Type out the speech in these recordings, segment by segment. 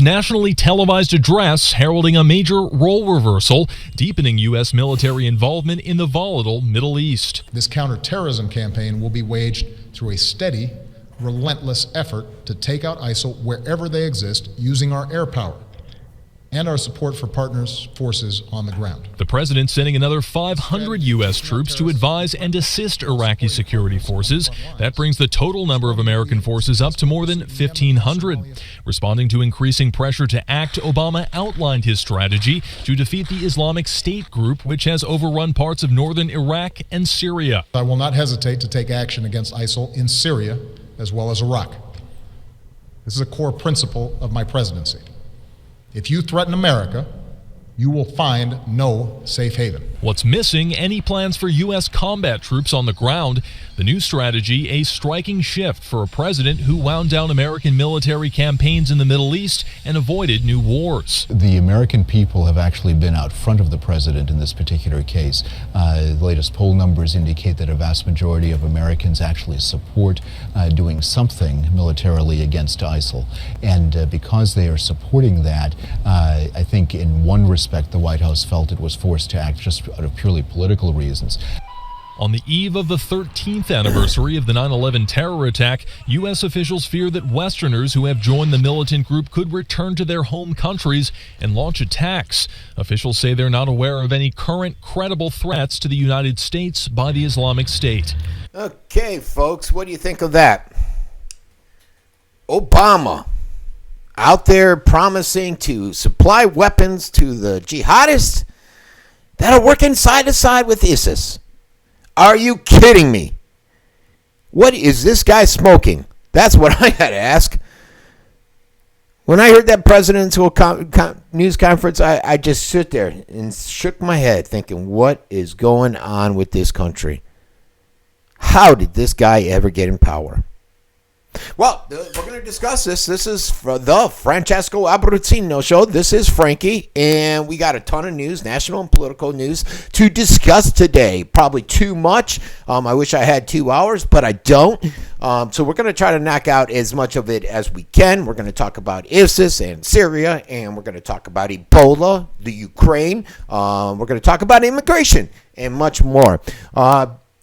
nationally televised address heralding a major role reversal, deepening U.S. military involvement in the volatile Middle East. This counterterrorism campaign will be waged through a steady, relentless effort to take out ISIL wherever they exist using our air power and our support for partners' forces on the ground. The president sending another 500 U.S. troops to advise and assist Iraqi security forces. That brings the total number of American forces up to more than 1,500. Responding to increasing pressure to act, Obama outlined his strategy to defeat the Islamic State group, which has overrun parts of northern Iraq and Syria. I will not hesitate to take action against ISIL in Syria as well as Iraq. This is a core principle of my presidency. If you threaten America, you will find no safe haven. What's missing? Any plans for U.S. combat troops on the ground? The new strategy, a striking shift for a president who wound down American military campaigns in the Middle East and avoided new wars. The American people have actually been out front of the president in this particular case. The latest poll numbers indicate that a vast majority of Americans actually support doing something militarily against ISIL. And because they are supporting that, I think in one respect the White House felt it was forced to act just out of purely political reasons. On the eve of the 13th anniversary of the 9/11 terror attack, U.S. officials fear that Westerners who have joined the militant group could return to their home countries and launch attacks. Officials say they're not aware of any current credible threats to the United States by the Islamic State. Okay, folks, what do you think of that? Obama out there promising to supply weapons to the jihadists that are working side to side with ISIS. Are you kidding me? What is this guy smoking? That's what I had to ask. When I heard that presidential news conference, I just stood there and shook my head thinking, what is going on with this country? How did this guy ever get in power? Well, we're going to discuss this. This is the Francesco Abbruzzino show. This is Frankie, and we got a ton of news, national and political news, to discuss today. Probably too much. I wish I had 2 hours, but I don't. So we're going to try to knock out as much of it as we can. We're going to talk about ISIS and Syria, and we're going to talk about Ebola, the Ukraine. We're going to talk about immigration and much more.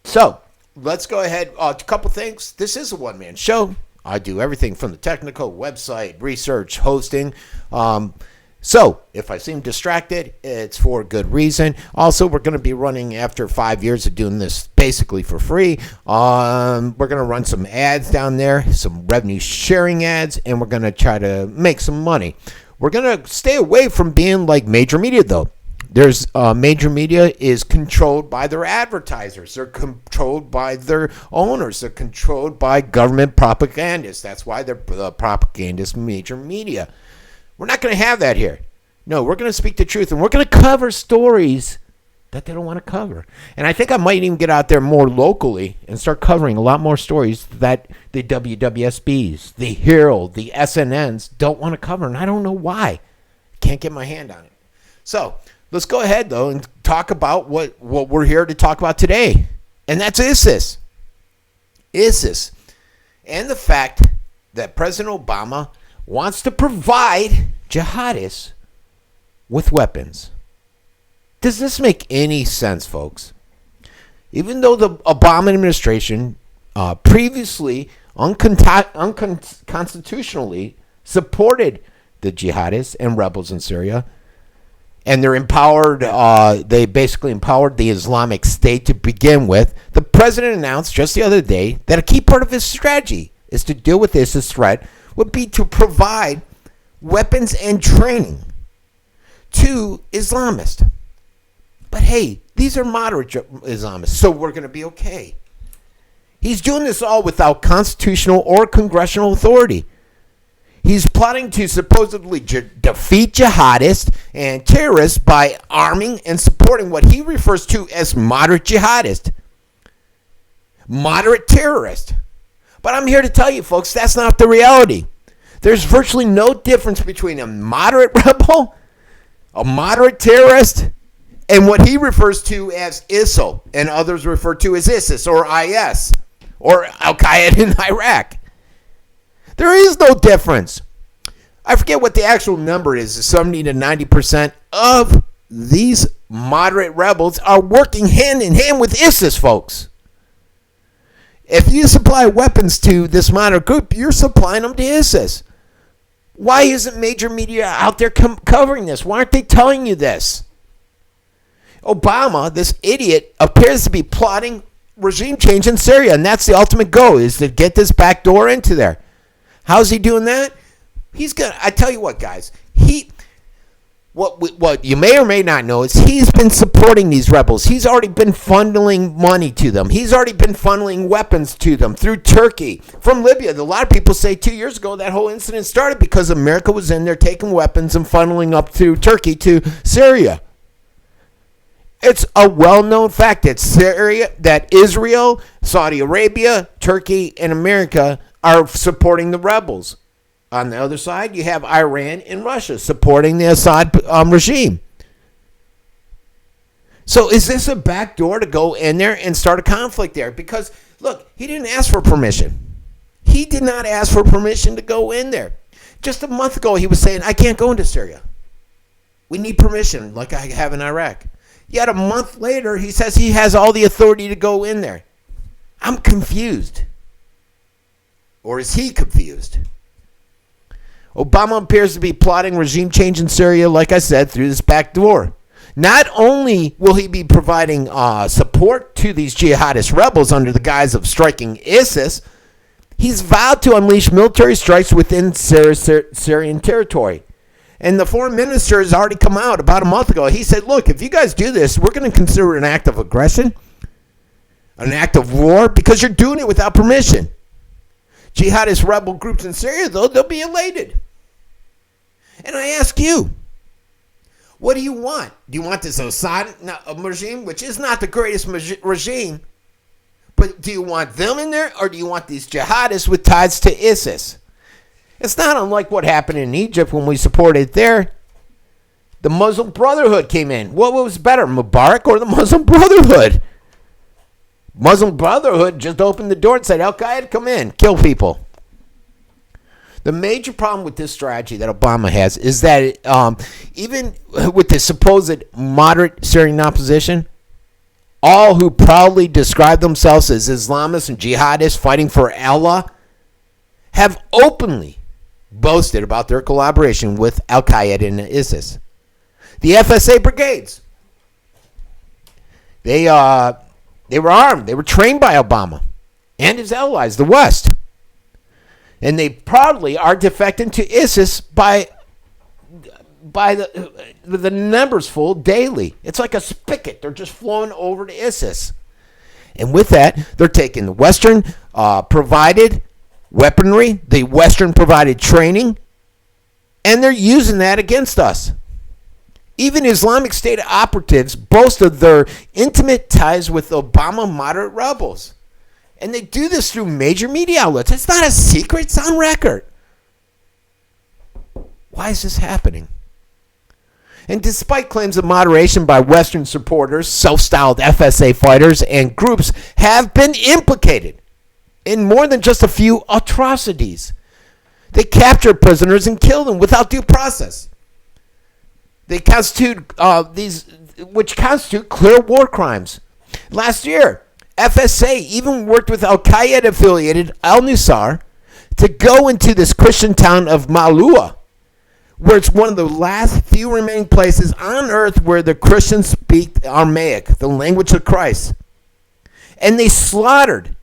So let's go ahead. A couple things. This is a one-man show. I do everything from the technical, website, research, hosting. So if I seem distracted, it's for a good reason. Also, we're going to be running, after 5 years of doing this basically for free, we're going to run some ads down there, some revenue sharing ads, and we're going to try to make some money. We're going to stay away from being like major media, though. There's major media is controlled by their advertisers. They're controlled by their owners. They're controlled by government propagandists. That's why they're the propagandist major media. We're not going to have that here. No, we're going to speak the truth, and we're going to cover stories that they don't want to cover. And I think I might even get out there more locally and start covering a lot more stories that the WWSBs, the Herald, the SNNs don't want to cover, and I don't know why. Can't get my hand on it. So let's go ahead, though, and talk about what we're here to talk about today. And that's ISIS. ISIS. And the fact that President Obama wants to provide jihadists with weapons. Does this make any sense, folks? Even though the Obama administration previously unconstitutionally supported the jihadists and rebels in Syria, and they're empowered, they basically empowered the Islamic State to begin with, the president announced just the other day that a key part of his strategy is to deal with ISIS threat would be to provide weapons and training to Islamists. But hey, these are moderate Islamists, so we're going to be okay. He's doing this all without constitutional or congressional authority. He's plotting to supposedly defeat jihadists and terrorists by arming and supporting what he refers to as moderate jihadists. Moderate terrorists. But I'm here to tell you, folks, that's not the reality. There's virtually no difference between a moderate rebel, a moderate terrorist, and what he refers to as ISIL, and others refer to as ISIS or IS or Al-Qaeda in Iraq. There is no difference. I forget what the actual number is, 70 to 90% of these moderate rebels are working hand in hand with ISIS, folks. If you supply weapons to this moderate group, you're supplying them to ISIS. Why isn't major media out there covering this? Why aren't they telling you this? Obama, this idiot, appears to be plotting regime change in Syria, and that's the ultimate goal, is to get this back door into there. How's he doing that? He's gonna. I tell you what, guys. What you may or may not know is he's been supporting these rebels. He's already been funneling money to them. He's already been funneling weapons to them through Turkey, from Libya. A lot of people say 2 years ago that whole incident started because America was in there taking weapons and funneling up through Turkey to Syria. It's a well-known fact that Israel, Saudi Arabia, Turkey, and America are supporting the rebels. On the other side, you have Iran and Russia supporting the Assad regime. So is this a backdoor to go in there and start a conflict there? Because, look, he didn't ask for permission. He did not ask for permission to go in there. Just a month ago, he was saying, I can't go into Syria. We need permission, like I have in Iraq. Yet a month later, he says he has all the authority to go in there. I'm confused. Or is he confused? Obama appears to be plotting regime change in Syria, like I said, through this back door. Not only will he be providing support to these jihadist rebels under the guise of striking ISIS, he's vowed to unleash military strikes within Syrian territory. And the foreign minister has already come out about a month ago. He said, look, if you guys do this, we're going to consider it an act of aggression, an act of war, because you're doing it without permission. Jihadist rebel groups in Syria, though, they'll be elated. And I ask you, what do you want? Do you want this Assad regime, which is not the greatest regime, but do you want them in there, or do you want these jihadists with ties to ISIS? It's not unlike what happened in Egypt when we supported there. The Muslim Brotherhood came in. What was better, Mubarak or the Muslim Brotherhood? Muslim Brotherhood just opened the door and said, Al-Qaeda, come in, kill people. The major problem with this strategy that Obama has is that even with the supposed moderate Syrian opposition, all who proudly describe themselves as Islamists and jihadists fighting for Allah have openly boasted about their collaboration with Al-Qaeda and ISIS. The FSA brigades, they were armed. They were trained by Obama and his allies, the West. And they proudly are defecting to ISIS by the numbers full daily. It's like a spigot. They're just flowing over to ISIS. And with that, they're taking the Western provided weaponry, the Western provided training, and they're using that against us. Even Islamic State operatives boast of their intimate ties with Obama moderate rebels. And they do this through major media outlets. It's not a secret. It's on record. Why is this happening? And despite claims of moderation by Western supporters, self-styled FSA fighters and groups have been implicated in more than just a few atrocities. They capture prisoners and kill them without due process. They constitute which constitute clear war crimes. Last year, FSA even worked with Al-Qaeda affiliated Al-Nusra to go into this Christian town of Malua, where it's one of the last few remaining places on earth where the Christians speak Aramaic, the language of Christ. And they slaughtered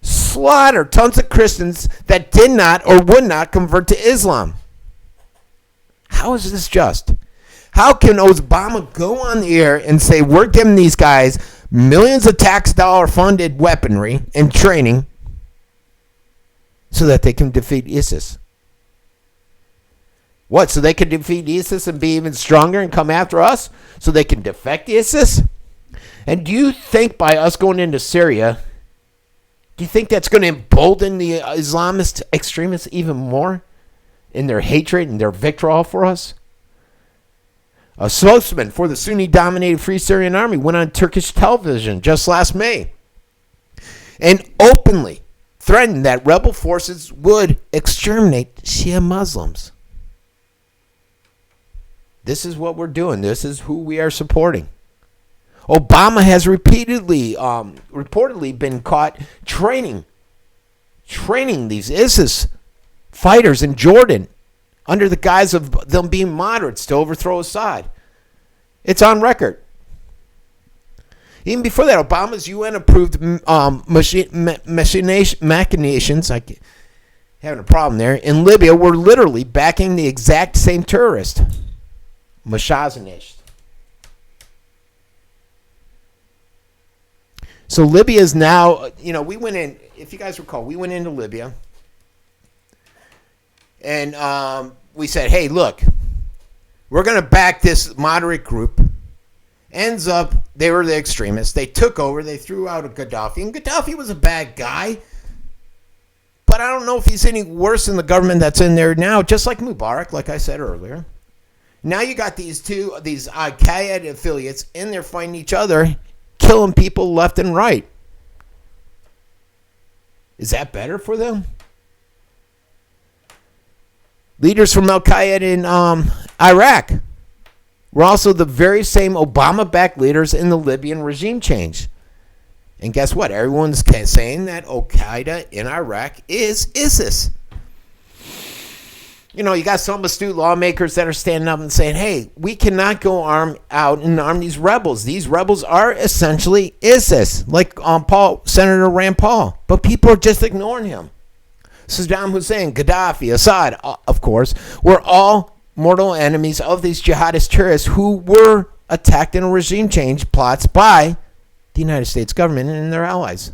tons of Christians that did not or would not convert to Islam. How is this just? How can Obama go on the air and say we're giving these guys millions of tax dollar funded weaponry and training so that they can defeat ISIS? What, so they can defeat ISIS and be even stronger and come after us? So they can defect ISIS? And do you think by us going into Syria, do you think that's going to embolden the Islamist extremists even more in their hatred and their vitriol for us? A spokesman for the Sunni-dominated Free Syrian Army went on Turkish television just last May and openly threatened that rebel forces would exterminate Shia Muslims. This is what we're doing. This is who we are supporting. Obama has reportedly been caught training these ISIS fighters in Jordan under the guise of them being moderates to overthrow Assad. It's on record. Even before that, Obama's UN-approved machinations, having a problem there, in Libya were literally backing the exact same terrorist. Machinations. So Libya is now, we went in, if you guys recall, we went into Libya. And we said, hey, look, we're going to back this moderate group. Ends up, they were the extremists. They took over. They threw out a Gaddafi. And Gaddafi was a bad guy. But I don't know if he's any worse than the government that's in there now, just like Mubarak, like I said earlier. Now you got these Al-Qaeda affiliates in there fighting each other, killing people left and right. Is that better for them? Leaders from Al-Qaeda in Iraq were also the very same Obama-backed leaders in the Libyan regime change. And guess what? Everyone's saying that Al-Qaeda in Iraq is ISIS. You got some astute lawmakers that are standing up and saying, hey, we cannot go out and arm these rebels. These rebels are essentially ISIS, like Senator Rand Paul. But people are just ignoring him. Saddam Hussein, Gaddafi, Assad, of course, were all mortal enemies of these jihadist terrorists who were attacked in a regime change plots by the United States government and their allies.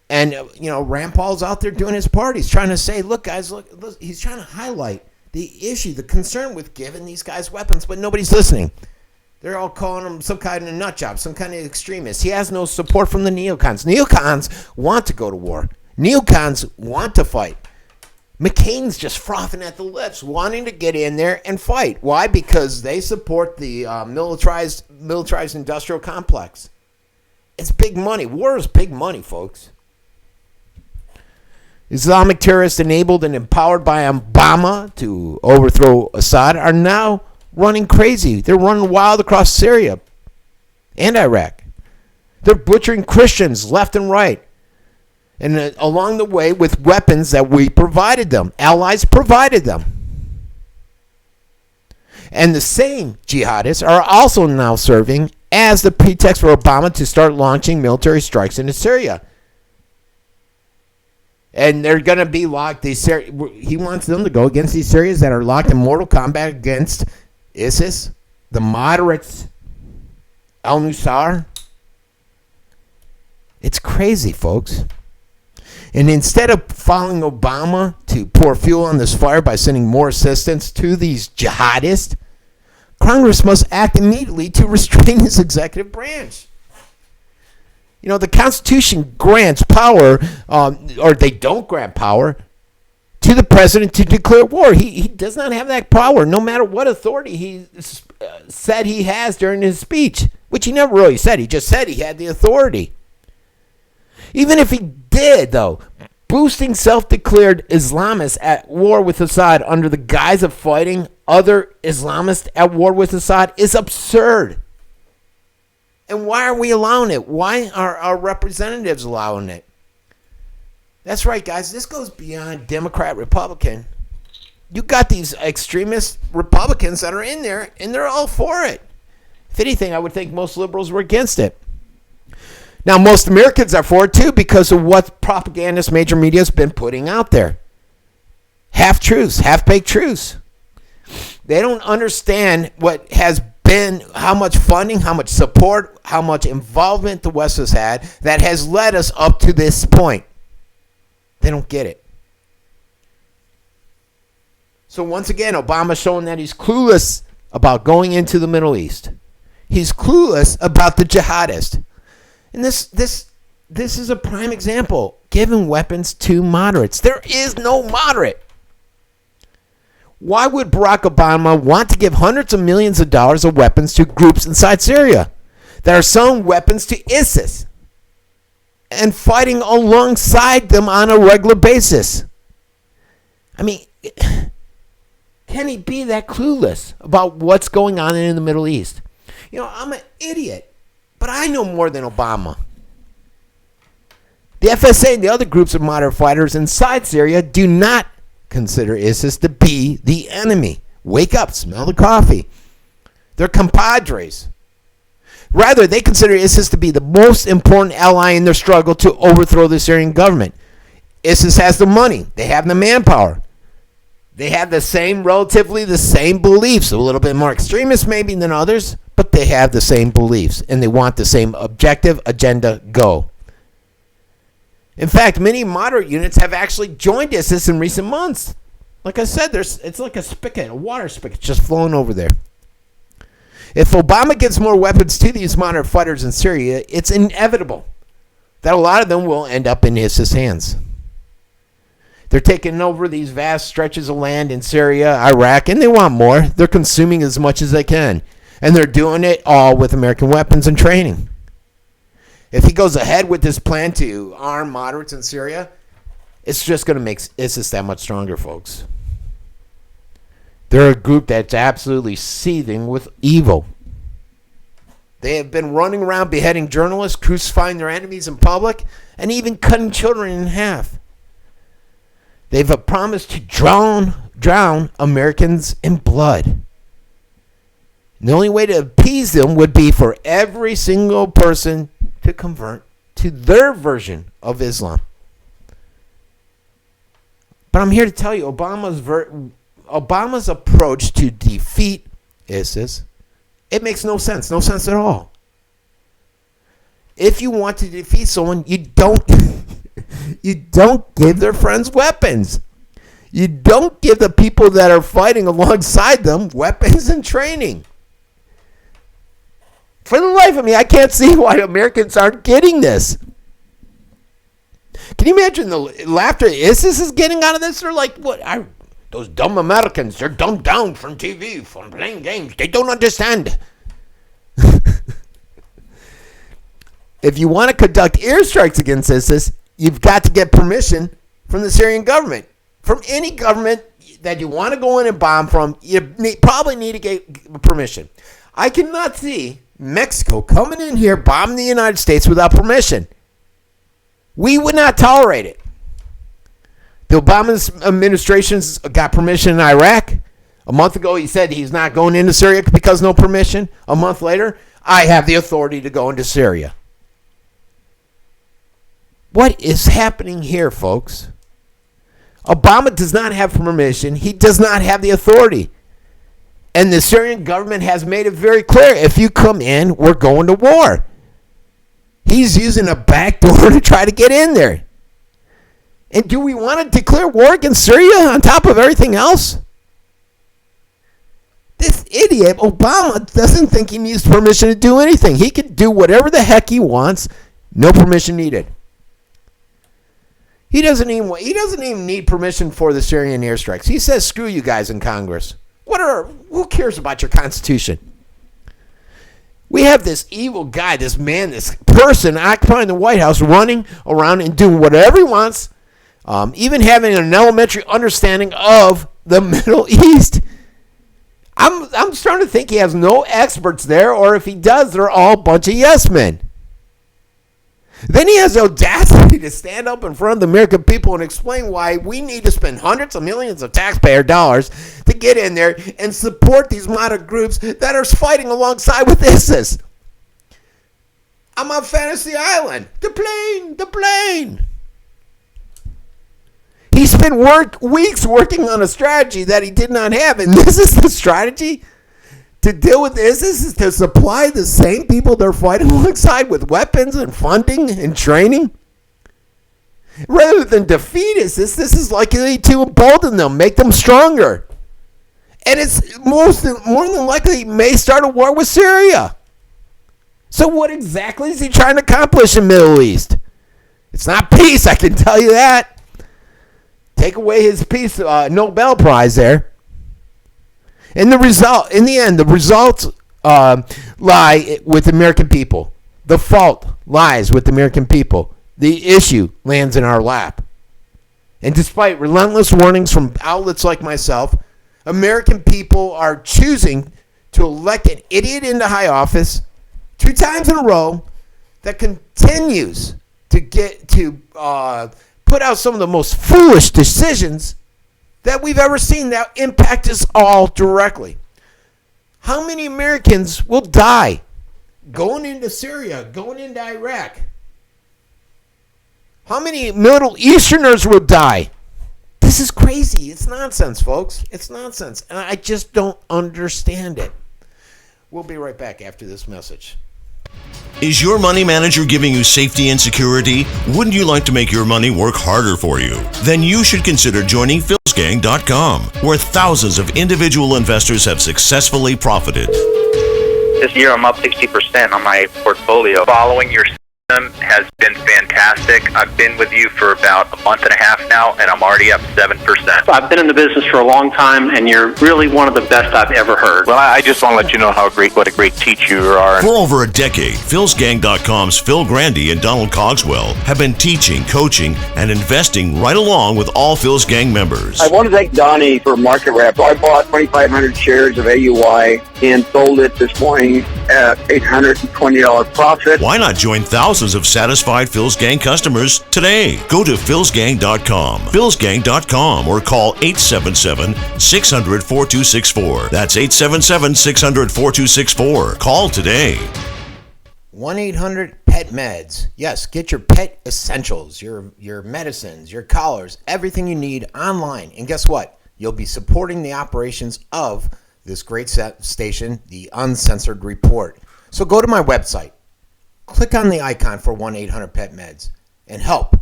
And, Rand Paul's out there doing his part. He's trying to say, look, guys, look, he's trying to highlight the issue, the concern with giving these guys weapons, but nobody's listening. They're all calling him some kind of nut job, some kind of extremist. He has no support from the neocons. Neocons want to go to war. Neocons want to fight. McCain's just frothing at the lips, wanting to get in there and fight. Why? Because they support the militarized industrial complex. It's big money. War is big money, folks. Islamic terrorists enabled and empowered by Obama to overthrow Assad are now running crazy. They're running wild across Syria and Iraq. They're butchering Christians left and right. And along the way with weapons that we provided them. Allies provided them. And the same jihadists are also now serving as the pretext for Obama to start launching military strikes into Syria. And they're going to be locked. He wants them to go against these Syrians that are locked in mortal combat against ISIS, the moderates, al-Nusra. It's crazy, folks. And instead of following Obama to pour fuel on this fire by sending more assistance to these jihadists, Congress must act immediately to restrain his executive branch. The Constitution grants power, or they don't grant power, to the president to declare war. He does not have that power, no matter what authority he said he has during his speech, which he never really said. He just said he had the authority. Even if he did, though, boosting self-declared Islamists at war with Assad under the guise of fighting other Islamists at war with Assad is absurd. And why are we allowing it? Why are our representatives allowing it? That's right, guys. This goes beyond Democrat, Republican. You got these extremist Republicans that are in there, and they're all for it. If anything, I would think most liberals were against it. Now, most Americans are for it, too, because of what propagandist major media has been putting out there. Half-truths, half-baked truths. They don't understand what has been, how much funding, how much support, how much involvement the West has had that has led us up to this point. They don't get it. So once again, Obama's showing that he's clueless about going into the Middle East. He's clueless about the jihadists. And this is a prime example. Giving weapons to moderates. There is no moderate. Why would Barack Obama want to give hundreds of millions of dollars of weapons to groups inside Syria that are selling weapons to ISIS and fighting alongside them on a regular basis? I mean, can he be that clueless about what's going on in the Middle East? You know, I'm an idiot, but I know more than Obama. The FSA and the other groups of moderate fighters inside Syria do not consider ISIS to be the enemy. Wake up, smell the coffee. They're compadres. Rather, they consider ISIS to be the most important ally in their struggle to overthrow the Syrian government. ISIS has the money. They have the manpower. They have relatively the same beliefs, a little bit more extremist maybe than others, but they have the same beliefs, and they want the same objective, agenda, go. In fact, many moderate units have actually joined ISIS in recent months. Like I said, it's like a spigot, a water spigot just flowing over there. If Obama gives more weapons to these moderate fighters in Syria, it's inevitable that a lot of them will end up in ISIS hands. They're taking over these vast stretches of land in Syria, Iraq, and they want more. They're consuming as much as they can. And they're doing it all with American weapons and training. If he goes ahead with this plan to arm moderates in Syria, it's just going to make ISIS that much stronger, folks. They're a group that's absolutely seething with evil. They have been running around beheading journalists, crucifying their enemies in public, and even cutting children in half. They've promised to drown Americans in blood. And the only way to appease them would be for every single person to convert to their version of Islam. But I'm here to tell you, Obama's approach to defeat ISIS, it makes no sense at all. If you want to defeat someone, you don't give their friends weapons. You don't give the people that are fighting alongside them weapons and training. For the life of me, I can't see why Americans aren't getting this. Can you imagine the laughter ISIS is getting out of this? They're like, what? Those dumb Americans, they're dumbed down from TV, from playing games. They don't understand. If you want to conduct airstrikes against ISIS, you've got to get permission from the Syrian government. From any government that you want to go in and bomb from, you probably need to get permission. I cannot see Mexico coming in here bombing the United States without permission. We would not tolerate it. The Obama administration's got permission in Iraq. A month ago, he said he's not going into Syria because no permission. A month later, I have the authority to go into Syria. What is happening here, folks? Obama does not have permission. He does not have the authority. And the Syrian government has made it very clear, if you come in, we're going to war. He's using a back door to try to get in there. And do we want to declare war against Syria on top of everything else? This idiot, Obama, doesn't think he needs permission to do anything. He can do whatever the heck he wants. No permission needed. He doesn't even need permission for the Syrian airstrikes. He says, screw you guys in Congress. Who cares about your Constitution? We have this evil guy, this man, this person occupying the White House, running around and doing whatever he wants, even having an elementary understanding of the Middle East. I'm starting to think he has no experts there, or if he does, they're all a bunch of yes men. Then he has the audacity to stand up in front of the American people and explain why we need to spend hundreds of millions of taxpayer dollars to get in there and support these moderate groups that are fighting alongside with ISIS. I'm on Fantasy Island. The plane. He spent weeks working on a strategy that he did not have, and this is the strategy? To deal with ISIS is to supply the same people they're fighting alongside with weapons and funding and training. Rather than defeat ISIS, this is likely to embolden them, make them stronger. And it's more than likely he may start a war with Syria. So what exactly is he trying to accomplish in the Middle East? It's not peace, I can tell you that. Take away his peace Nobel Prize there. In the end, the results lie with the American people. The fault lies with the American people. The issue lands in our lap. And despite relentless warnings from outlets like myself, American people are choosing to elect an idiot into high office 2 times in a row that continues to put out some of the most foolish decisions that we've ever seen that impact us all directly. How many Americans will die going into Syria, going into Iraq? How many Middle Easterners will die? This is crazy. It's nonsense, folks. It's nonsense. And I just don't understand it. We'll be right back after this message. Is your money manager giving you safety and security? Wouldn't you like to make your money work harder for you? Then you should consider joining philsgang.com, where thousands of individual investors have successfully profited. This year I'm up 60% on my portfolio. Following your system has been fantastic. I've been with you for about a month and a half now, and I'm already up 7%. I've been in the business for a long time, and you're really one of the best I've ever heard. Well, I just want to let you know what a great teacher you are. For over a decade, philsgang.com's Phil Grandy and Donald Cogswell have been teaching, coaching, and investing right along with all Phil's Gang members. I want to thank Donnie for market wrap. I bought 2,500 shares of AUI and sold it this morning at $820 profit. Why not join thousands of satisfied Phil's Gang customers today? Go to philsgang.com, philsgang.com, or call 877-600-4264. That's 877-600-4264. Call today. 1-800-PET-MEDS. Yes, get your pet essentials, your medicines, your collars, everything you need online. And guess what? You'll be supporting the operations of this great station, the Uncensored Report. So go to my website, click on the icon for 1-800-PET-MEDS, and help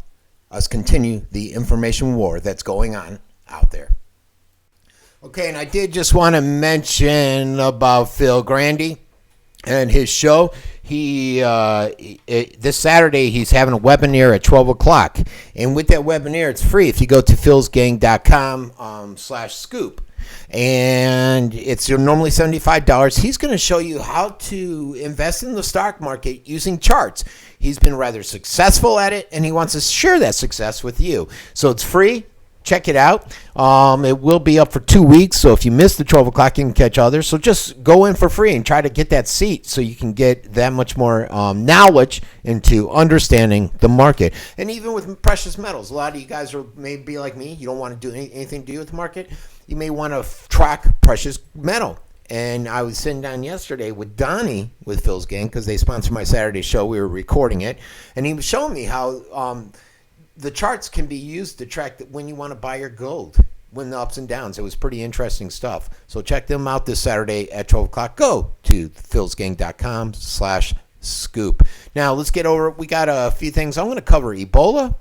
us continue the information war that's going on out there. Okay, and I did just want to mention about Phil Grandy and his show. This Saturday he's having a webinar at 12 o'clock, and with that webinar it's free if you go to philsgang.com/scoop, and it's normally $75. He's going to show you how to invest in the stock market using charts. He's been rather successful at it, and he wants to share that success with you. So it's free. Check it out. It will be up for 2 weeks, so if you miss the 12 o'clock, you can catch others. So just go in for free and try to get that seat so you can get that much more knowledge into understanding the market. And even with precious metals, a lot of you guys may be like me. You don't want to do anything to do with the market. You may want to track precious metal. And I was sitting down yesterday with Donnie with Phil's Gang because they sponsor my Saturday show. We were recording it. And he was showing me how the charts can be used to track when you want to buy your gold, when the ups and downs. It was pretty interesting stuff. So check them out this Saturday at 12 o'clock. Go to philsgang.com/scoop. Now let's get over. We got a few things. I'm going to cover Ebola.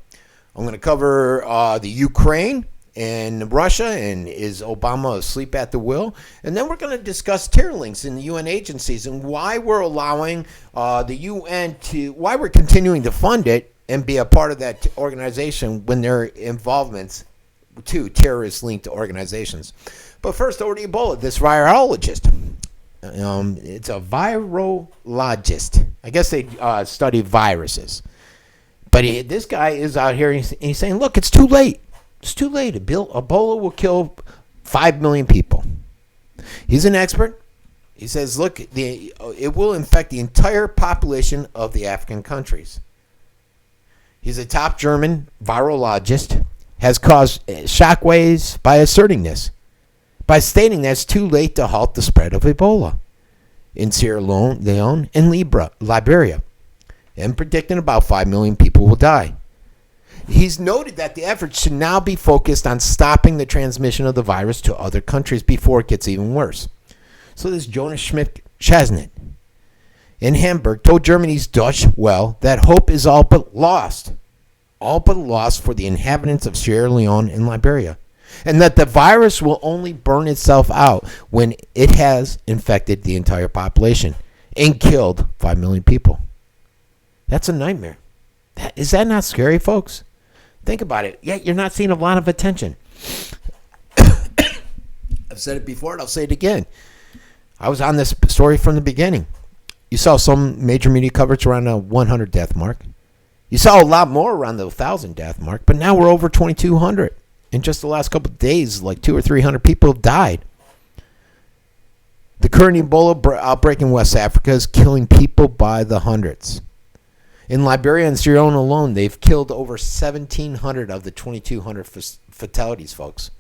I'm going to cover the Ukraine and Russia, and is Obama asleep at the wheel? And then we're going to discuss terror links in the UN agencies and why we're allowing the UN why we're continuing to fund it and be a part of that organization when their involvements to terrorist-linked organizations. But first, over to Ebola, this virologist. It's a virologist. I guess they study viruses. But this guy is out here, and he's saying, look, it's too late. It's too late. Ebola will kill 5 million people. He's an expert. He says, look, it will infect the entire population of the African countries. He's a top German virologist, has caused shockwaves by asserting this, by stating that it's too late to halt the spread of Ebola in Sierra Leone and Liberia, and predicting about 5 million people will die. He's noted that the efforts should now be focused on stopping the transmission of the virus to other countries before it gets even worse. So this Jonas Schmidt-Chesnut in Hamburg told Germany's Dutch Well that hope is all but lost for the inhabitants of Sierra Leone and Liberia, and that the virus will only burn itself out when it has infected the entire population and killed 5 million people. That's a nightmare. Is that not scary, folks? Think about it. Yet you're not seeing a lot of attention. I've said it before and I'll say it again. I was on this story from the beginning. You saw some major media coverage around the 100 death mark. You saw a lot more around the 1,000 death mark, but now we're over 2,200. In just the last couple of days, like 200 or 300 people have died. The current Ebola outbreak in West Africa is killing people by the hundreds. In Liberia and Sierra Leone alone, they've killed over 1,700 of the 2,200 fatalities, folks.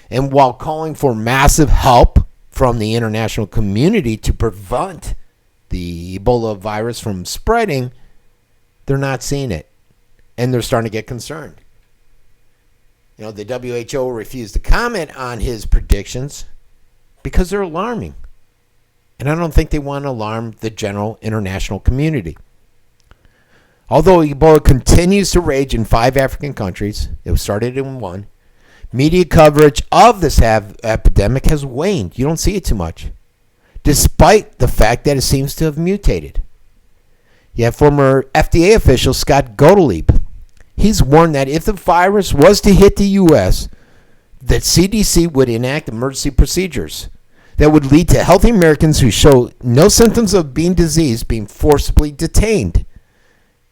And while calling for massive help from the international community to prevent the Ebola virus from spreading, they're not seeing it. And they're starting to get concerned. You know, the WHO refused to comment on his predictions because they're alarming. And I don't think they want to alarm the general international community. Although Ebola continues to rage in 5 African countries, it started in 1, media coverage of this epidemic has waned. You don't see it too much, despite the fact that it seems to have mutated. You have former FDA official Scott Gottlieb. He's warned that if the virus was to hit the U.S., that CDC would enact emergency procedures that would lead to healthy Americans who show no symptoms of being diseased being forcibly detained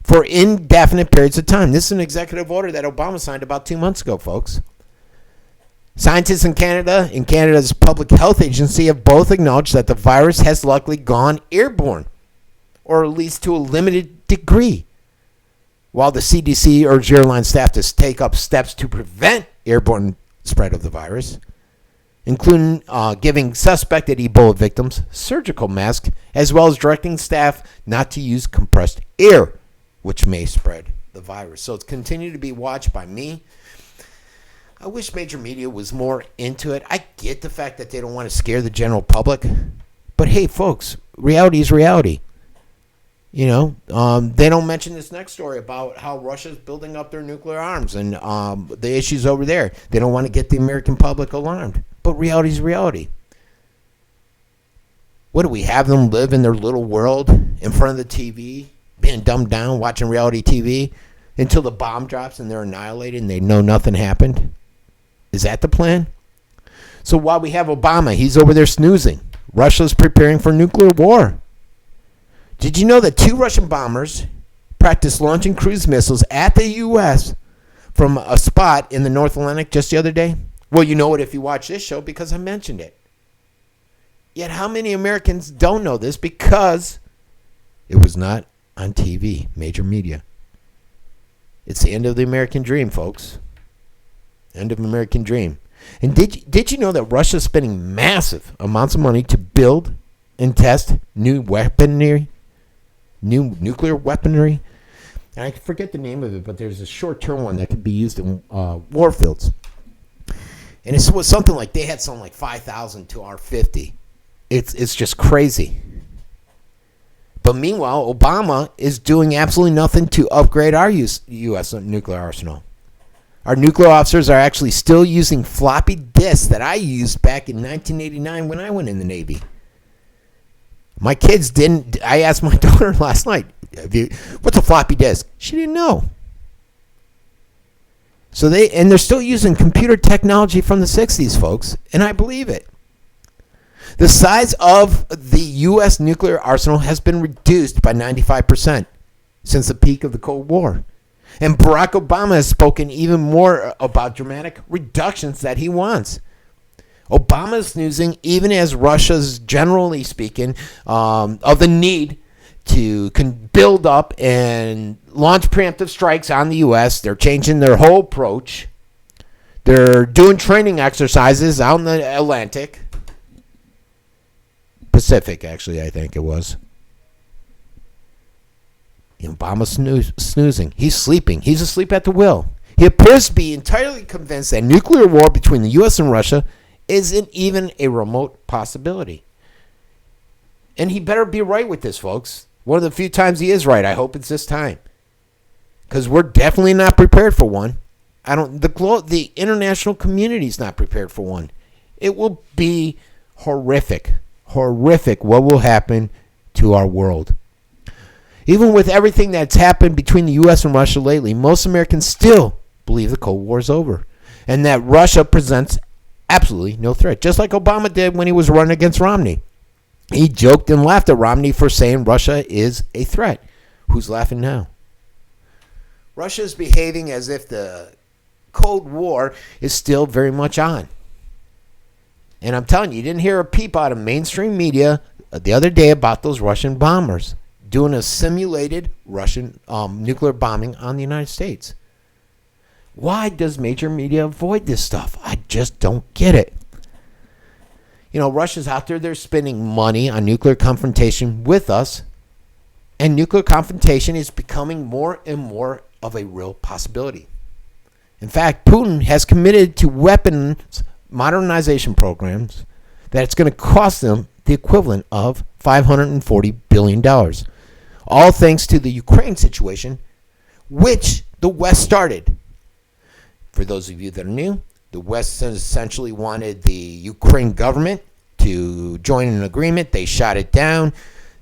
for indefinite periods of time. This is an executive order that Obama signed about 2 months ago, folks. Scientists in Canada's Public Health Agency, have both acknowledged that the virus has likely gone airborne, or at least to a limited degree. While the CDC urged airline staff to take up steps to prevent airborne spread of the virus, including giving suspected Ebola victims surgical masks, as well as directing staff not to use compressed air, which may spread the virus. So it's continued to be watched by me. I wish major media was more into it. I get the fact that they don't want to scare the general public. But hey, folks, reality is reality. You know, they don't mention this next story about how Russia's building up their nuclear arms and the issues over there. They don't want to get the American public alarmed. But reality is reality. What do we have them live in their little world in front of the TV, being dumbed down, watching reality TV until the bomb drops and they're annihilated and they know nothing happened? Is that the plan? So while we have Obama, he's over there snoozing. Russia's preparing for nuclear war. Did you know that 2 Russian bombers practiced launching cruise missiles at the U.S. from a spot in the North Atlantic just the other day? Well, you know it if you watch this show because I mentioned it. Yet how many Americans don't know this because it was not on TV, major media? It's the end of the American dream, folks. End of American dream. And did you know that Russia is spending massive amounts of money to build and test new weaponry, new nuclear weaponry? And I forget the name of it, but there's a short-term one that could be used in war fields. And it was something like they had something like 5,000 to our 50. It's just crazy. But meanwhile, Obama is doing absolutely nothing to upgrade our U.S. nuclear arsenal. Our nuclear officers are actually still using floppy disks that I used back in 1989 when I went in the Navy. My kids didn't. I asked my daughter last night, what's a floppy disk? She didn't know. So they're still using computer technology from the 60s, folks, and I believe it. The size of the U.S. nuclear arsenal has been reduced by 95% since the peak of the Cold War. And Barack Obama has spoken even more about dramatic reductions that he wants. Obama is snoozing, even as Russia's generally speaking of the need to build up and launch preemptive strikes on the U.S. They're changing their whole approach. They're doing training exercises out in the Atlantic. Pacific, actually, I think it was. Obama's snoozing. He's sleeping. He's asleep at the wheel. He appears to be entirely convinced that nuclear war between the U.S. and Russia isn't even a remote possibility. And he better be right with this, folks. One of the few times he is right. I hope it's this time. Because we're definitely not prepared for one. The international community is not prepared for one. It will be horrific. Horrific what will happen to our world. Even with everything that's happened between the U.S. and Russia lately, most Americans still believe the Cold War is over and that Russia presents absolutely no threat, just like Obama did when he was running against Romney. He joked and laughed at Romney for saying Russia is a threat. Who's laughing now? Russia is behaving as if the Cold War is still very much on. And I'm telling you, you didn't hear a peep out of mainstream media the other day about those Russian bombers doing a simulated Russian nuclear bombing on the United States. Why does major media avoid this stuff? I just don't get it. You know, Russia's out there, they're spending money on nuclear confrontation with us, and nuclear confrontation is becoming more and more of a real possibility. In fact, Putin has committed to weapons modernization programs that it's going to cost them the equivalent of $540 billion. All thanks to the Ukraine situation, which the West started. For those of you that are new, the West essentially wanted the Ukraine government to join an agreement. They shot it down.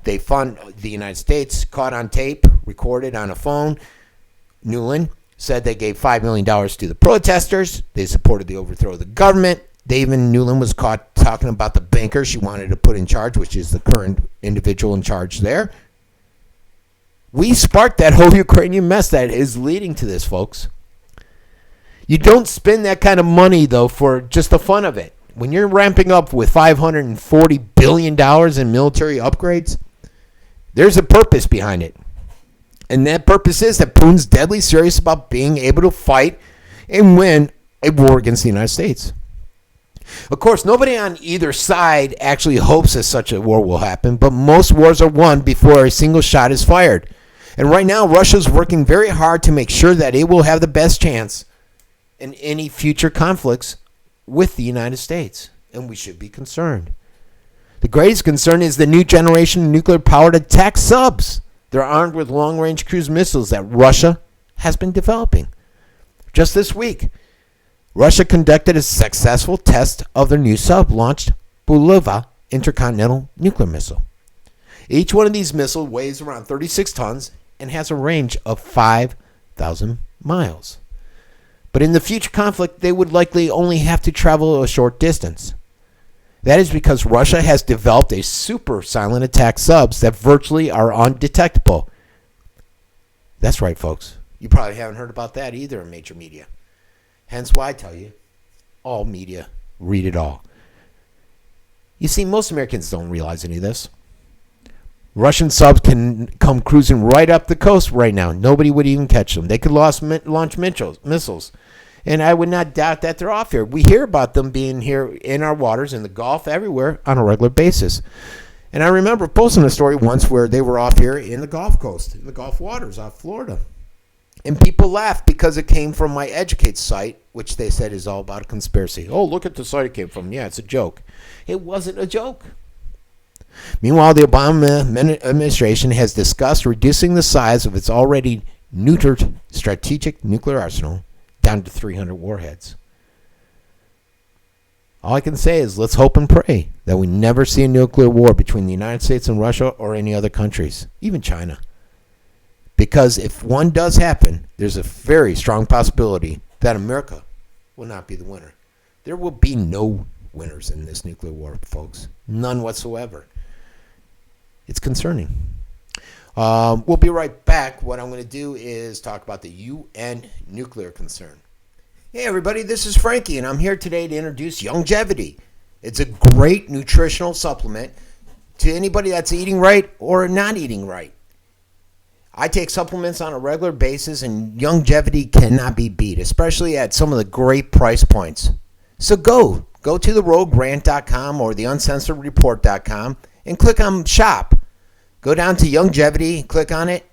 They fund the United States, caught on tape, recorded on a phone. Nuland said they gave $5 million to the protesters. They supported the overthrow of the government. Nuland was caught talking about the banker she wanted to put in charge, which is the current individual in charge there. We sparked that whole Ukrainian mess that is leading to this, folks. You don't spend that kind of money, though, for just the fun of it. When you're ramping up with $540 billion in military upgrades, there's a purpose behind it. And that purpose is that Putin's deadly serious about being able to fight and win a war against the United States. Of course, nobody on either side actually hopes that such a war will happen, but most wars are won before a single shot is fired. And right now, Russia's working very hard to make sure that it will have the best chance in any future conflicts with the United States. And we should be concerned. The greatest concern is the new generation nuclear-powered attack subs. They're armed with long-range cruise missiles that Russia has been developing. Just this week, Russia conducted a successful test of their new sub-launched Bulava intercontinental nuclear missile. Each one of these missiles weighs around 36 tons and has a range of 5,000 miles. But in the future conflict, they would likely only have to travel a short distance. That is because Russia has developed a super silent attack subs that virtually are undetectable. That's right, folks. You probably haven't heard about that either in major media. Hence why I tell you, all media, read it all. You see, most Americans don't realize any of this. Russian subs can come cruising right up the coast right now. Nobody would even catch them. They could launch missiles. And I would not doubt that they're off here. We hear about them being here in our waters, in the Gulf, everywhere, on a regular basis. And I remember posting a story once where they were off here in the Gulf Coast, in the Gulf waters off Florida. And people laughed because it came from my Educate site, which they said is all about a conspiracy. Oh, look at the site it came from. Yeah, it's a joke. It wasn't a joke. Meanwhile, the Obama administration has discussed reducing the size of its already neutered strategic nuclear arsenal down to 300 warheads. All I can say is let's hope and pray that we never see a nuclear war between the United States and Russia or any other countries, even China. Because if one does happen, there's a very strong possibility that America will not be the winner. There will be no winners in this nuclear war, folks. None whatsoever. It's concerning. We'll be right back. What I'm going to do is talk about the UN nuclear concern. Hey, everybody, this is Frankie, and I'm here today to introduce Longevity. It's a great nutritional supplement to anybody that's eating right or not eating right. I take supplements on a regular basis, and Longevity cannot be beat, especially at some of the great price points. So go to theroguerant.com or theuncensoredreport.com and click on Shop. Go down to Longevity, click on it,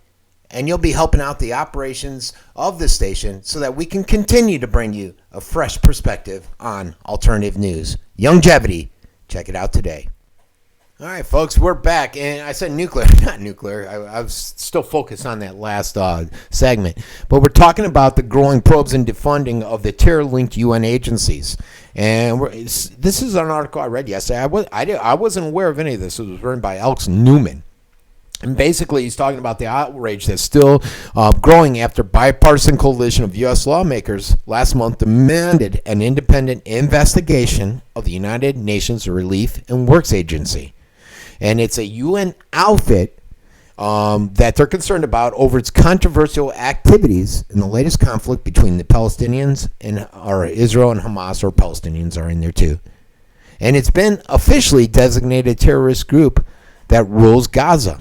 and you'll be helping out the operations of the station so that we can continue to bring you a fresh perspective on alternative news. Longevity. Check it out today. All right, folks, we're back. And I said nuclear, not nuclear. I was still focused on that last segment. But we're talking about the growing probes and defunding of the terror-linked UN agencies. And this is an article I read yesterday. I wasn't aware of any of this. It was written by Alex Newman. And basically, he's talking about the outrage that's still growing after bipartisan coalition of U.S. lawmakers last month demanded an independent investigation of the United Nations Relief and Works Agency. And it's a UN outfit that they're concerned about over its controversial activities in the latest conflict between the Palestinians and or Israel and Hamas, or Palestinians are in there too. And it's been officially designated a terrorist group that rules Gaza.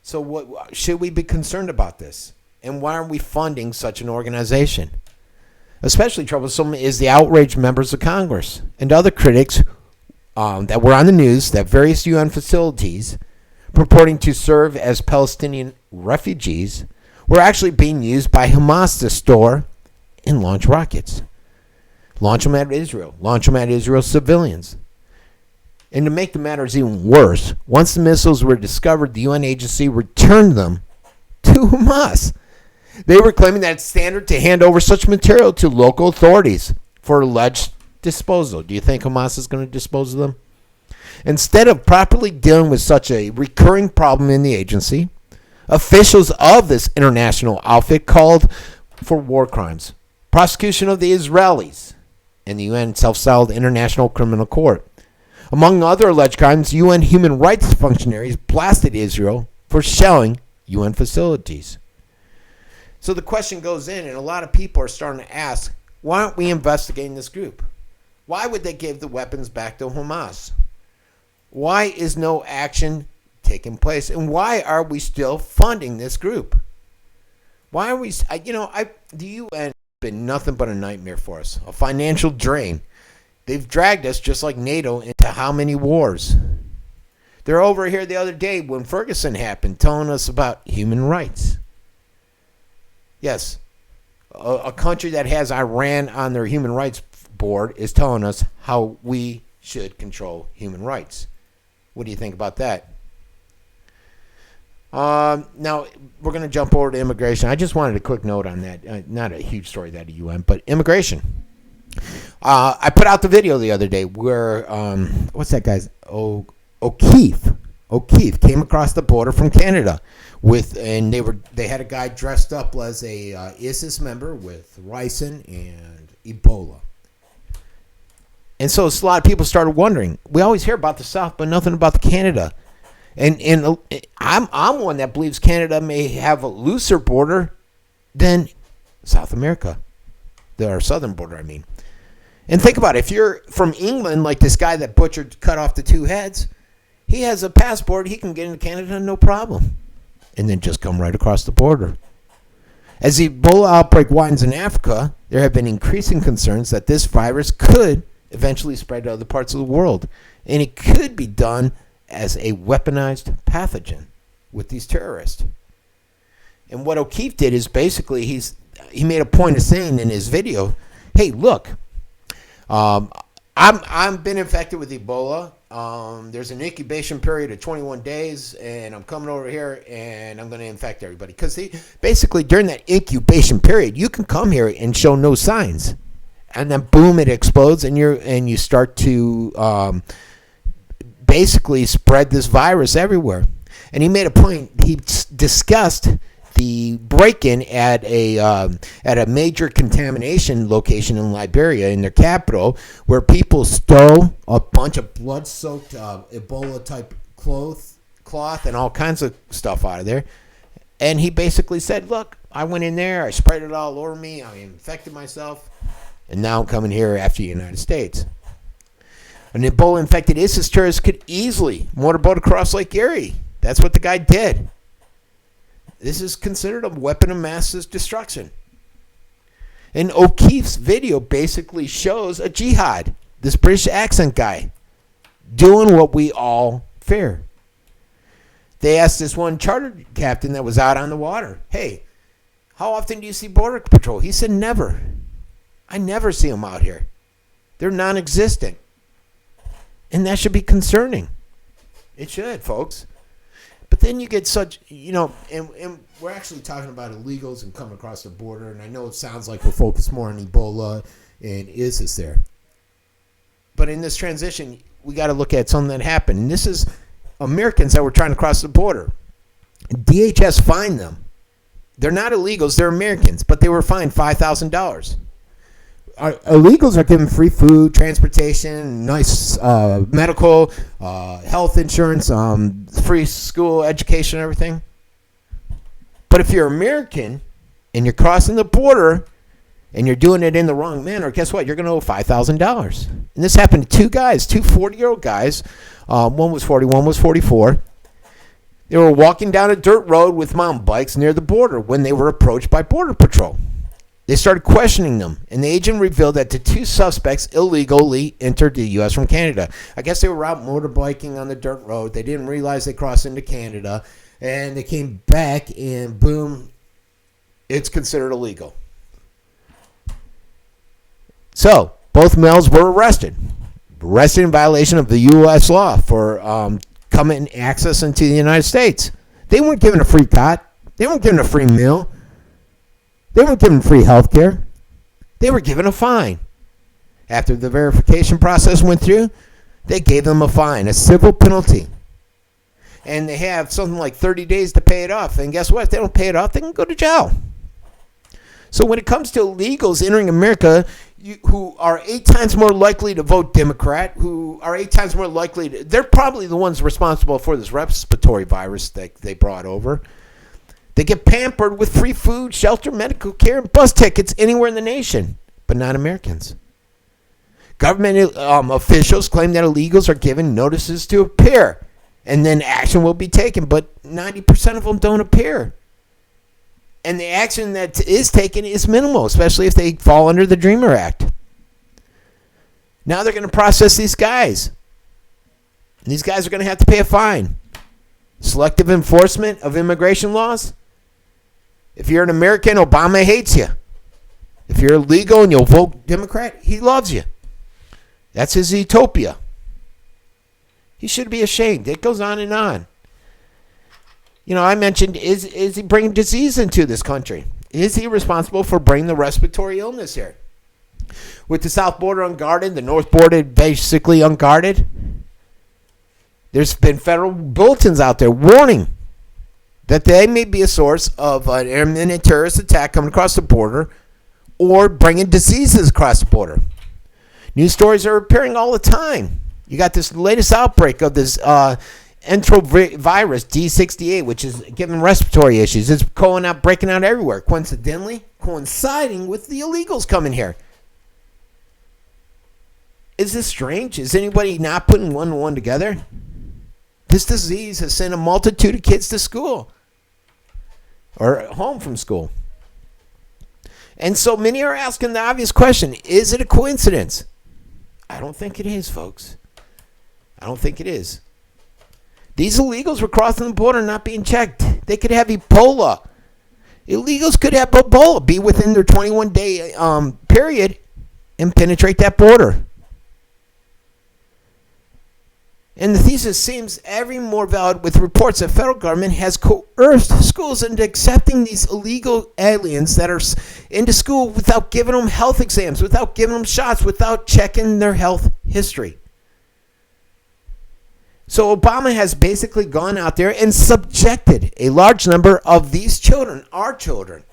So what should we be concerned about this? And why are we funding such an organization? Especially troublesome is the outraged members of Congress and other critics that were on the news that various UN facilities purporting to serve as Palestinian refugees were actually being used by Hamas to store and launch rockets. Launch them at Israel. Launch them at Israel's civilians. And to make the matters even worse, once the missiles were discovered, the UN agency returned them to Hamas. They were claiming that it's standard to hand over such material to local authorities for alleged disposal. Do you think Hamas is going to dispose of them? Instead of properly dealing with such a recurring problem in the agency, officials of this international outfit called for war crimes, prosecution of the Israelis, and the UN self-styled International Criminal Court. Among other alleged crimes, UN human rights functionaries blasted Israel for shelling UN facilities. So the question goes in, and a lot of people are starting to ask, why aren't we investigating this group? Why would they give the weapons back to Hamas? Why is no action taking place? And why are we still funding this group? Why are we, the UN has been nothing but a nightmare for us, a financial drain. They've dragged us, just like NATO, into how many wars? They're over here the other day when Ferguson happened, telling us about human rights. Yes, a country that has Iran on their human rights board is telling us how we should control human rights. What do you think about that? Now, we're going to jump over to immigration. I just wanted a quick note on that. Not a huge story that at UN, but immigration. I put out the video the other day where, what's that guy's? O'Keefe came across the border from Canada and they had a guy dressed up as a ISIS member with ricin and Ebola. And so a lot of people started wondering. We always hear about the South, but nothing about the Canada. And I'm one that believes Canada may have a looser border than South America, our southern border, I mean. And think about it. If you're from England, like this guy that cut off the two heads, he has a passport. He can get into Canada no problem. And then just come right across the border. As the Ebola outbreak widens in Africa, there have been increasing concerns that this virus could eventually spread to other parts of the world. And it could be done as a weaponized pathogen with these terrorists. And what O'Keefe did is basically he made a point of saying in his video, hey, look, I'm been infected with Ebola. There's an incubation period of 21 days, and I'm coming over here, and I'm going to infect everybody. Because basically, during that incubation period, you can come here and show no signs, and then boom, it explodes, and you start to basically spread this virus everywhere. And he made a point. He discussed the break-in at a major contamination location in Liberia, in their capital, where people stole a bunch of blood-soaked Ebola-type cloth and all kinds of stuff out of there. And he basically said, look, I went in there, I sprayed it all over me, I infected myself, and now I'm coming here after the United States. An Ebola-infected ISIS terrorist could easily motorboat across Lake Erie. That's what the guy did. This is considered a weapon of mass destruction. And O'Keefe's video basically shows a jihad, this British accent guy, doing what we all fear. They asked this one charter captain that was out on the water, hey, how often do you see Border Patrol? He said, never. I never see them out here. They're non-existent. And that should be concerning. It should, folks. But then you get such, and we're actually talking about illegals and coming across the border, and I know it sounds like we're focused more on Ebola and ISIS there. But in this transition, we got to look at something that happened. And this is Americans that were trying to cross the border. DHS fined them. They're not illegals, they're Americans, but they were fined $5,000. Illegals are given free food, transportation, nice medical, health insurance, free school, education, everything. But if you're American and you're crossing the border and you're doing it in the wrong manner, guess what? You're going to owe $5,000. And this happened to two guys, two 40-year-old guys. One was 40, one was 44. They were walking down a dirt road with mountain bikes near the border when they were approached by Border Patrol. They started questioning them, and the agent revealed that the two suspects illegally entered the U.S. from Canada. I guess they were out motorbiking on the dirt road. They didn't realize they crossed into Canada, and they came back, and boom, it's considered illegal. So, both males were arrested in violation of the U.S. law for coming access into the United States. They weren't given a free cot. They weren't given a free meal. They weren't given free health care. They were given a fine. After the verification process went through, they gave them a fine, a civil penalty. And they have something like 30 days to pay it off. And guess what? If they don't pay it off, they can go to jail. So when it comes to illegals entering America, who are 8 times more likely to vote Democrat, who are 8 times more likely to, they're probably the ones responsible for this respiratory virus that they brought over. They get pampered with free food, shelter, medical care, and bus tickets anywhere in the nation, but not Americans. Government officials claim that illegals are given notices to appear, and then action will be taken, but 90% of them don't appear. And the action that is taken is minimal, especially if they fall under the Dreamer Act. Now they're going to process these guys. And these guys are going to have to pay a fine. Selective enforcement of immigration laws. If you're an American, Obama hates you. If you're illegal and you'll vote Democrat, he loves you. That's his utopia. He should be ashamed. It goes on and on. You know, I mentioned, is he bringing disease into this country? Is he responsible for bringing the respiratory illness here? With the south border unguarded, the north border basically unguarded, there's been federal bulletins out there warning that they may be a source of an imminent terrorist attack coming across the border or bringing diseases across the border. News stories are appearing all the time. You got this latest outbreak of this enterovirus D68, which is giving respiratory issues. It's breaking out everywhere. Coincidentally, coinciding with the illegals coming here. Is this strange? Is anybody not putting one and one together? This disease has sent a multitude of kids to school or home from school. And so many are asking the obvious question, is it a coincidence? I don't think it is, folks. I don't think it is. These illegals were crossing the border not being checked. They could have Ebola. Illegals could have Ebola, be within their 21-day period and penetrate that border. And the thesis seems every more valid with reports that federal government has coerced schools into accepting these illegal aliens that are into school without giving them health exams, without giving them shots, without checking their health history. So Obama has basically gone out there and subjected a large number of these children, our children,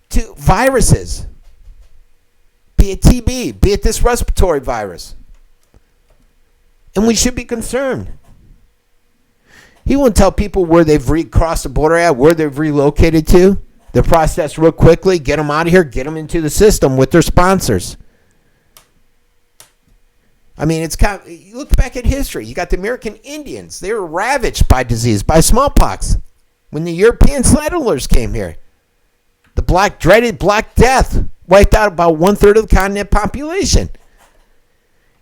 to viruses. Be it TB, be it this respiratory virus. And we should be concerned. He won't tell people where they've crossed the border at, where they've relocated to. The process real quickly, get them out of here, get them into the system with their sponsors. I mean, it's kind of, you look back at history. You got the American Indians. They were ravaged by disease, by smallpox, when the European settlers came here. The dreaded Black Death wiped out about 1/3 of the continent population.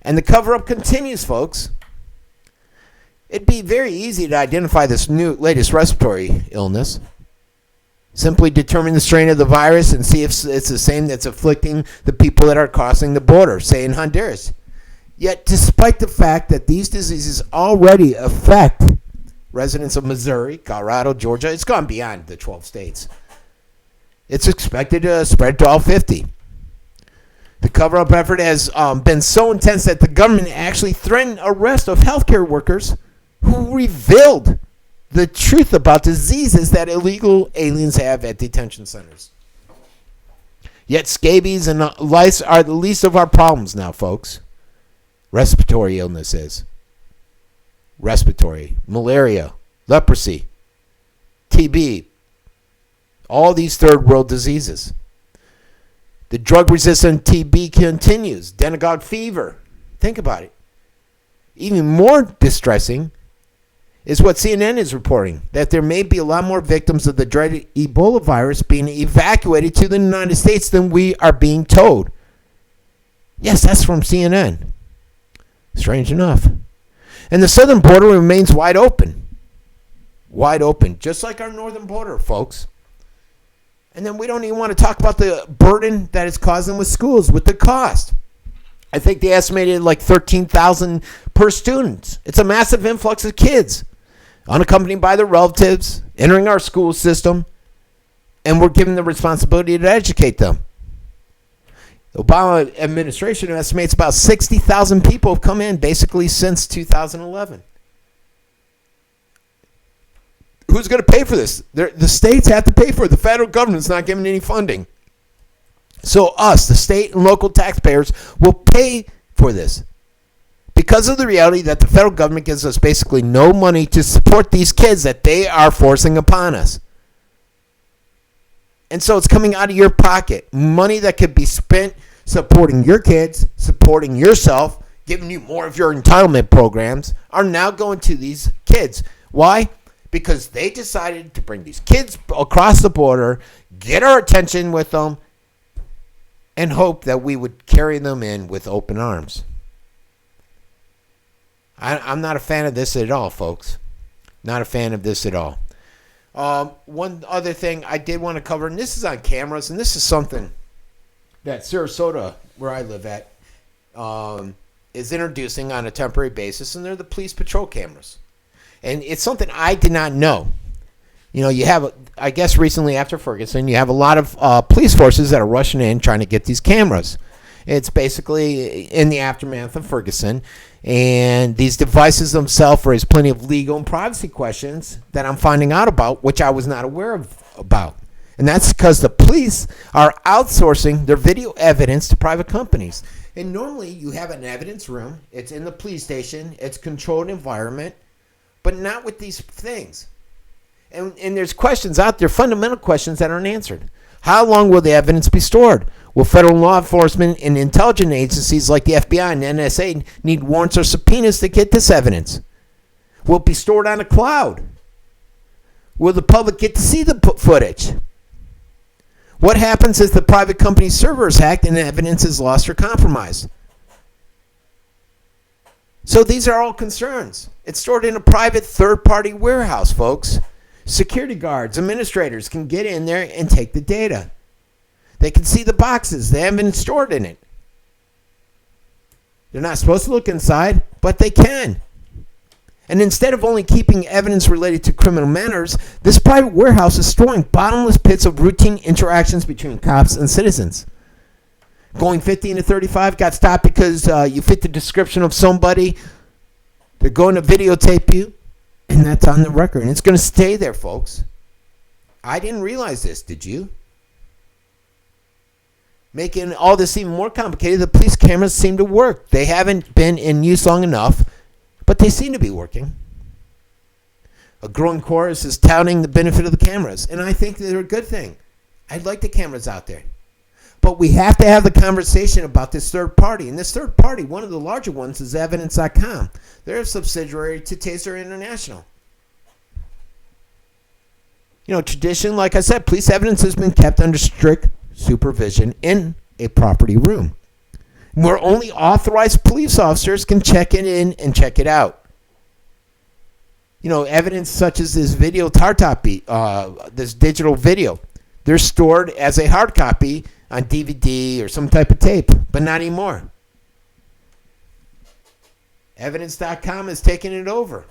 And the cover-up continues, folks. It'd be very easy to identify this latest respiratory illness. Simply determine the strain of the virus and see if it's the same that's afflicting the people that are crossing the border, say in Honduras. Yet, despite the fact that these diseases already affect residents of Missouri, Colorado, Georgia, it's gone beyond the 12 states. It's expected to spread to all 50. The cover-up effort has been so intense that the government actually threatened arrest of healthcare workers who revealed the truth about diseases that illegal aliens have at detention centers. Yet scabies and lice are the least of our problems now, folks. Respiratory illnesses. Respiratory. Malaria. Leprosy. TB. All these third world diseases. The drug-resistant TB continues. Demagogue fever. Think about it. Even more distressing is what CNN is reporting, that there may be a lot more victims of the dreaded Ebola virus being evacuated to the United States than we are being told. Yes, that's from CNN. Strange enough. And the southern border remains wide open. Wide open, just like our northern border, folks. And then we don't even want to talk about the burden that it's causing with schools, with the cost. I think they estimated like $13,000 per student. It's a massive influx of kids, unaccompanied by their relatives, entering our school system, and we're given the responsibility to educate them. The Obama administration estimates about 60,000 people have come in basically since 2011. Who's going to pay for this? The states have to pay for it. The federal government's not giving any funding. So us, the state and local taxpayers, will pay for this because of the reality that the federal government gives us basically no money to support these kids that they are forcing upon us. And so it's coming out of your pocket. Money that could be spent supporting your kids, supporting yourself, giving you more of your entitlement programs, are now going to these kids. Why? Because they decided to bring these kids across the border, get our attention with them, and hope that we would carry them in with open arms. I'm not a fan of this at all, folks. Not a fan of this at all. One other thing I did want to cover, and this is on cameras, and this is something that Sarasota, where I live at, is introducing on a temporary basis, and they're the police patrol cameras. And it's something I did not know. You know, you have, I guess recently after Ferguson, you have a lot of police forces that are rushing in trying to get these cameras. It's basically in the aftermath of Ferguson. And these devices themselves raise plenty of legal and privacy questions that I'm finding out about, which I was not aware about. And that's because the police are outsourcing their video evidence to private companies. And normally you have an evidence room. It's in the police station. It's controlled environment. But not with these things. And there's questions out there, fundamental questions that aren't answered. How long will the evidence be stored? Will federal law enforcement and intelligence agencies like the FBI and NSA need warrants or subpoenas to get this evidence? Will it be stored on a cloud? Will the public get to see the footage? What happens if the private company server is hacked and the evidence is lost or compromised? So these are all concerns. It's stored in a private third-party warehouse, folks. Security guards, administrators can get in there and take the data. They can see the boxes. They haven't been stored in it. They're not supposed to look inside, but they can. And instead of only keeping evidence related to criminal matters, this private warehouse is storing bottomless pits of routine interactions between cops and citizens. Going 15 to 35 got stopped because you fit the description of somebody. They're going to videotape you, and that's on the record. And it's going to stay there, folks. I didn't realize this. Did you? Making all this even more complicated, the police cameras seem to work. They haven't been in use long enough, but they seem to be working. A growing chorus is touting the benefit of the cameras, and I think they're a good thing. I like the cameras out there. But we have to have the conversation about this third party. And this third party, one of the larger ones, is Evidence.com. They're a subsidiary to Taser International. You know, tradition, like I said, police evidence has been kept under strict supervision in a property room, where only authorized police officers can check it in and check it out. You know, evidence such as this video this digital video, they're stored as a hard copy on DVD or some type of tape, but not anymore. Evidence.com is taking it over.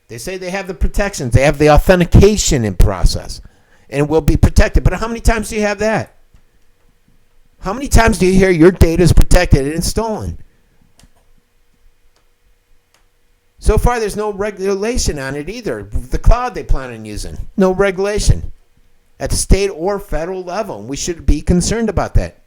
They say they have the protections. They have the authentication in process, and it will be protected. But how many times do you have that? How many times do you hear your data is protected and it's stolen? So far, there's no regulation on it either. The cloud they plan on using, no regulation at the state or federal level. We should be concerned about that.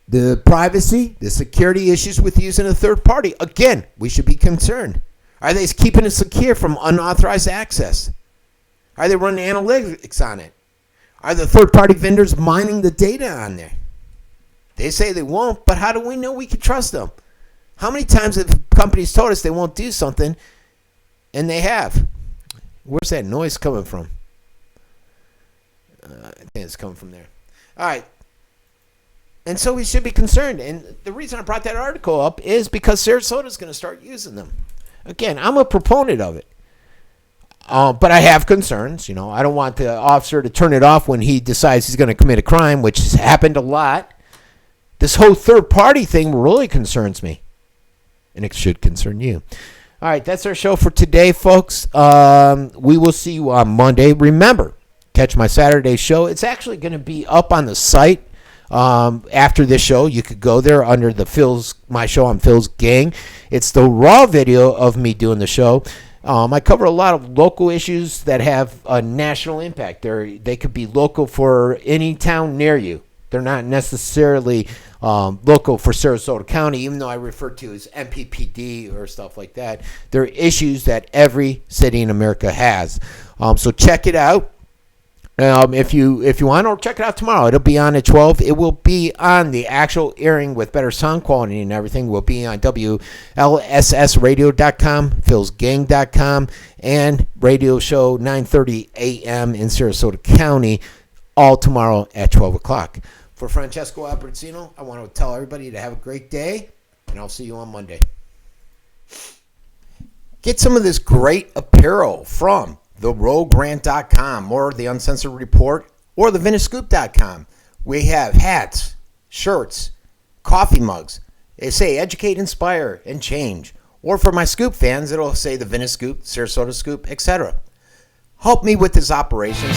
The privacy, the security issues with using a third party. Again, we should be concerned. Are they keeping it secure from unauthorized access? Are they running analytics on it? Are the third-party vendors mining the data on there? They say they won't, but how do we know we can trust them? How many times have companies told us they won't do something, and they have? Where's that noise coming from? I think it's coming from there. All right. And so we should be concerned. And the reason I brought that article up is because Sarasota is going to start using them. Again, I'm a proponent of it. But I have concerns. You know, I don't want the officer to turn it off when he decides he's going to commit a crime, which has happened a lot. This whole third-party thing really concerns me. And it should concern you. All right, that's our show for today, folks. We will see you on Monday. Remember, catch my Saturday show. It's actually going to be up on the site after this show. You could go there under the my show on Phil's Gang. It's the raw video of me doing the show. I cover a lot of local issues that have a national impact. They could be local for any town near you. They're not necessarily local for Sarasota County, even though I refer to as MPPD or stuff like that. They're issues that every city in America has. So check it out. If you want, or check it out tomorrow. It'll be on at 12. It will be on the actual airing with better sound quality and everything. Will be on WLSSradio.com, philsgang.com, and radio show 9:30 a.m. in Sarasota County, all tomorrow at 12 o'clock. For Francesco Abbruzzino, I want to tell everybody to have a great day, and I'll see you on Monday. Get some of this great apparel from theroguegrant.com or the Uncensored Report or thevintascoop.com. We have hats, shirts, coffee mugs. They say educate, inspire, and change. Or for my Scoop fans, it'll say the Vintascoop, Sarasota Scoop, etc. Help me with this operation.